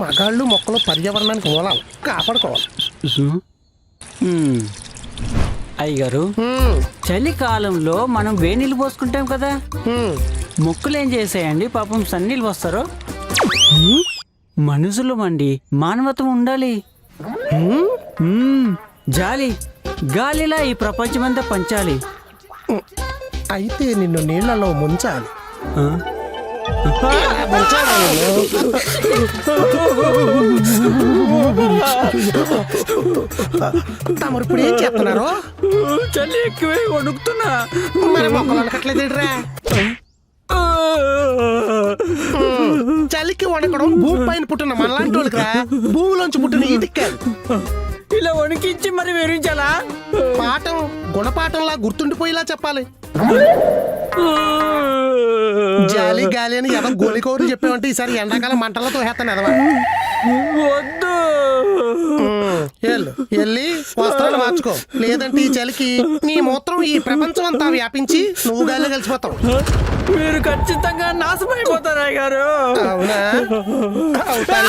మగాళ్ళు మొక్కలు పర్యావరణానికి మూలాలు కాపాడుకోవాలి. అయ్యగారు, చలికాలంలో మనం వేనీళ్ళు పోసుకుంటాం కదా, మొక్కలు ఏం చేసాయండి పాపం సన్నీళ్ళు పోస్తారు? మనుషులు మండి మానవత్వం ఉండాలి. జాలి గాలిలా ఈ ప్రపంచమంతా పంచాలి. అయితే నిన్ను నీళ్లలో ముంచాలి. తమరు ఇప్పుడు ఏం చేస్తున్నారు? చలి ఎక్కువే వణుకుతున్నా. మరి మొక్కలు అనకట్లేదురా. చలికి వణకడం భూమి పైన పుట్టిన మనలాంటి వాళ్ళకిరా, భూమిలోంచి పుట్టిన ఈటికి కాదు. ఇలా వణికించి మరి వివరించాలా? పాఠం గుణపాఠంలా గుర్తుండిపోయేలా చెప్పాలి. జాలి గాలి అని ఎవ గోలికోరు చెప్పామంటే ఈసారి ఎండాకాలం మంటలతో హేస్తాను ఎదవా. వద్దు. వెళ్ళి వస్త్రాలు మార్చుకో, లేదంటే ఈ చలికి నీ మూత్రం ఈ ప్రపంచం అంతా వ్యాపించి నువ్వు గాలిలో కలిసిపోతావు. మీరు ఖచ్చితంగా నాశమైపోతారా గారు? అవునా? అవుతా.